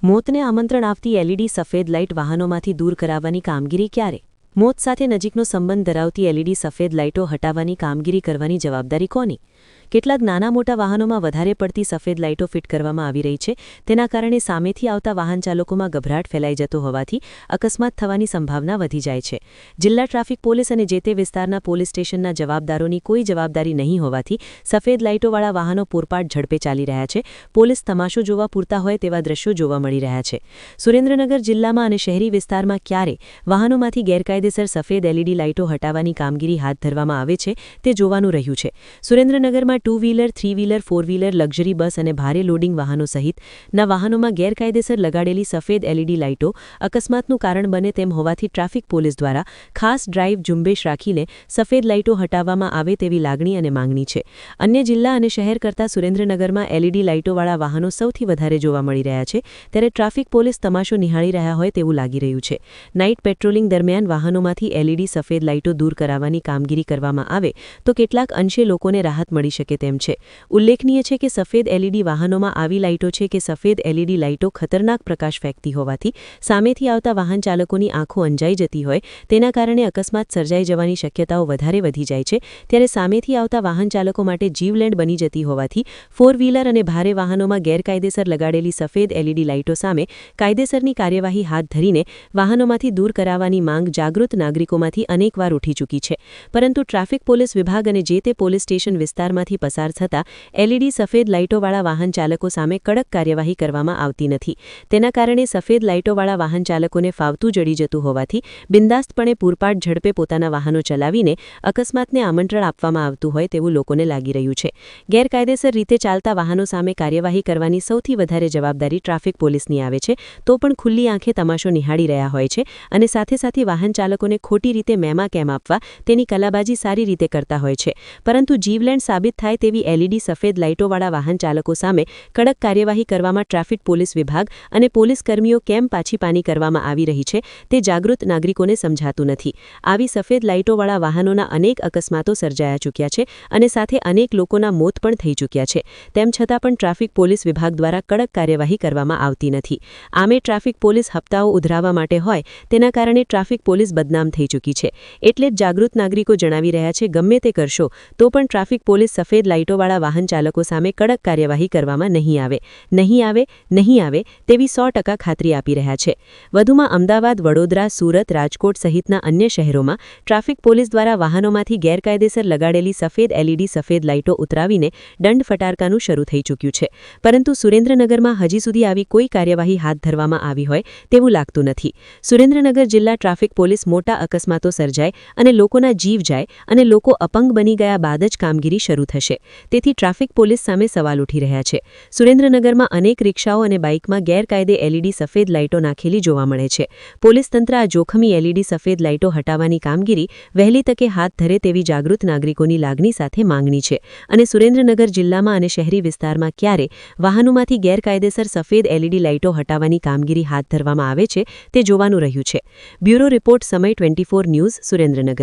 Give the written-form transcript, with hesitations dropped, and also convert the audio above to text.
મોતને આમંત્રણ આપતી એલઈડી સફેદ લાઇટ વાહનોમાંથી દૂર કરાવવાની કામગીરી ક્યારે? મોત સાથે નજીકનો સંબંધ ધરાવતી એલઈડી સફેદ લાઇટો હટાવવાની કામગીરી કરવાની જવાબદારી કોની? કેટલાક નાના મોટા વાહનોમાં વધારે પડતી સફેદ લાઇટો ફિટ કરવામાં આવી રહી છે. તેના કારણે સામેથી આવતા વાહન ચાલકોમાં ગભરાટ ફેલાઈ જતો હોવાથી અકસ્માત થવાની સંભાવના વધી જાય છે. જિલ્લા ટ્રાફિક પોલીસ અને જે તે વિસ્તારના પોલીસ સ્ટેશનના જવાબદારોની કોઈ જવાબદારી નહીં હોવાથી સફેદ લાઇટોવાળા વાહનો પૂરપાટ ઝડપે ચાલી રહ્યા છે. પોલીસ તમાશો જોવા પૂરતા હોય તેવા દ્રશ્યો જોવા મળી રહ્યા છે. સુરેન્દ્રનગર જિલ્લામાં અને શહેરી વિસ્તારમાં ક્યારે વાહનોમાંથી ગેરકાયદેસર સફેદ એલઈડી લાઇટો હટાવવાની કામગીરી હાથ ધરવામાં આવે છે તે જોવાનું રહ્યું છે. સુરેન્દ્રનગરમાં two wheeler, three wheeler, four wheeler, luxury bus અને ભારે લોડિંગ વાહનો સહિતના વાહનોમાં ગેરકાયદેસર લગાડેલી સફેદ એલઈડી લાઇટો અકસ્માતનું કારણ બને તેમ હોવાથી ટ્રાફિક પોલીસ દ્વારા ખાસ ડ્રાઇવ ઝુંબેશ રાખીને સફેદ લાઇટો હટાવવામાં આવે તેવી લાગણી અને માંગણી છે. અન્ય જિલ્લા અને શહેર કરતાં સુરેન્દ્રનગરમાં એલઈડી લાઇટોવાળા વાહનો સૌથી વધારે જોવા મળી રહ્યા છે. ત્યારે ટ્રાફિક પોલીસ તમાશો નિહાળી રહ્યા હોય તેવું લાગી રહ્યું છે. નાઇટ પેટ્રોલિંગ દરમિયાન વાહનોમાંથી એલઈડી સફેદ લાઇટો દૂર કરાવવાની કામગીરી કરવામાં આવે તો કેટલાક અંશે લોકોને રાહત મળી શકે તેમ છે. ઉલ્લેખનીય છે કે સફેદ એલઈડી વાહનોમાં આવી લાઇટો છે કે સફેદ એલઈડી લાઇટો ખતરનાક પ્રકાશ ફેંકતી હોવાથી સામેથી આવતા વાહન ચાલકોની આંખો અંજાઈ જતી હોય તેના કારણે અકસ્માત સર્જાઈ જવાની શક્યતાઓ વધારે વધી જાય છે. ત્યારે સામેથી આવતા વાહન ચાલકો માટે જીવલેણ બની જતી હોવાથી ફોર વ્હીલર અને ભારે વાહનોમાં ગેરકાયદેસર લગાડેલી સફેદ એલઈડી લાઇટો સામે કાયદેસરની કાર્યવાહી હાથ ધરીને વાહનોમાંથી દૂર કરાવવાની માંગ જાગૃત નાગરિકોમાંથી અનેકવાર ઉઠી ચૂકી છે. પરંતુ ટ્રાફિક પોલીસ વિભાગ અને જે તે પોલીસ સ્ટેશન વિસ્તારમાંથી પસાર થતા એલઈડી સફેદ લાઇટોવાળા વાહન ચાલકો સામે કડક કાર્યવાહી કરવામાં આવતી નથી. તેના કારણે સફેદ લાઇટોવાળા વાહન ચાલકોને ફાવતું જડી જતું હોવાથી બિંદાસ્તપણે પૂરપાટ ઝડપે પોતાના વાહનો ચલાવીને અકસ્માતને આમંત્રણ આપવામાં આવતું હોય તેવું લોકોને લાગી રહ્યું છે. ગેરકાયદેસર રીતે ચાલતા વાહનો સામે કાર્યવાહી કરવાની સૌથી વધારે જવાબદારી ટ્રાફિક પોલીસની આવે છે. તો પણ ખુલ્લી આંખે તમાશો નિહાળી રહ્યા હોય છે અને સાથે સાથે વાહન ચાલકોને ખોટી રીતે મેમા કેમ આપવા તેની કલાબાજી સારી રીતે કરતા હોય છે. પરંતુ જીવલેણ સાબિત થાય તેવી એલઈડી સફેદ લાઇટોવાળા વાહન ચાલકો સામે કડક કાર્યવાહી કરવામાં ટ્રાફિક પોલીસ વિભાગ અને પોલીસ કર્મીઓ કેમ પાછીપાની કરવામાં આવી રહી છે તે જાગૃત નાગરિકોને સમજાતું નથી. આવી સફેદ લાઇટોવાળા વાહનોના અનેક અકસ્માતો સર્જાયા ચૂક્યા છે અને સાથે અનેક લોકોના મોત પણ થઈ ચૂક્યા છે. તેમ છતાં પણ ટ્રાફિક પોલીસ વિભાગ દ્વારા કડક કાર્યવાહી કરવામાં આવતી નથી. આમે ટ્રાફિક પોલીસ હપ્તાઓ ઉધરાવવા માટે હોય તેના કારણે ટ્રાફિક પોલીસ બદનામ થઈ ચૂકી છે. એટલે જ જાગૃત નાગરિકો જણાવી રહ્યા છે ગમે તે કરશો તો પણ ટ્રાફિક પોલીસ સફેદ લાઇટોવાળા વાહન ચાલકો સામે કડક કાર્યવાહી કરવામાં નહીં આવે તેવી 100% ખાતરી આપી રહ્યા છે. વધુમાં અમદાવાદ, વડોદરા, સુરત, રાજકોટ સહિતના અન્ય શહેરોમાં ટ્રાફિક પોલીસ દ્વારા વાહનોમાંથી ગેરકાયદેસર લગાડેલી સફેદ એલઈડી સફેદ લાઇટો ઉતરાવીને દંડ ફટારકાનું શરૂ થઈ ચૂક્યું છે. પરંતુ સુરેન્દ્રનગરમાં હજી સુધી આવી કોઈ કાર્યવાહી હાથ ધરવામાં આવી હોય તેવું લાગતું નથી. સુરેન્દ્રનગર જિલ્લા ટ્રાફિક પોલીસ મોટા અકસ્માતો સર્જાય અને લોકોના જીવ જાય અને લોકો અપંગ બની ગયા બાદ જ કામગીરી શરૂ થશે. તેથી ટ્રાફિક પોલીસ સામે સવાલ ઉઠી રહ્યા છે. સુરેન્દ્રનગરમાં અનેક રિક્ષાઓ અને બાઇકમાં ગેરકાયદે એલઈડી સફેદ લાઇટો નાખેલી જોવા મળે છે. પોલીસ તંત્ર આ જોખમી એલઈડી સફેદ લાઇટો હટાવવાની કામગીરી વહેલી તકે હાથ ધરે તેવી જાગૃત નાગરિકોની લાગણી સાથે માંગણી છે. અને સુરેન્દ્રનગર જિલ્લામાં અને શહેરી વિસ્તારમાં ક્યારે વાહનોમાંથી ગેરકાયદેસર સફેદ એલઈડી લાઇટો હટાવવાની કામગીરી હાથ ધરવામાં આવે છે તે જોવાનું રહ્યું છે. બ્યુરો રિપોર્ટ, સમય 24 ન્યૂઝ, સુરેન્દ્રનગર.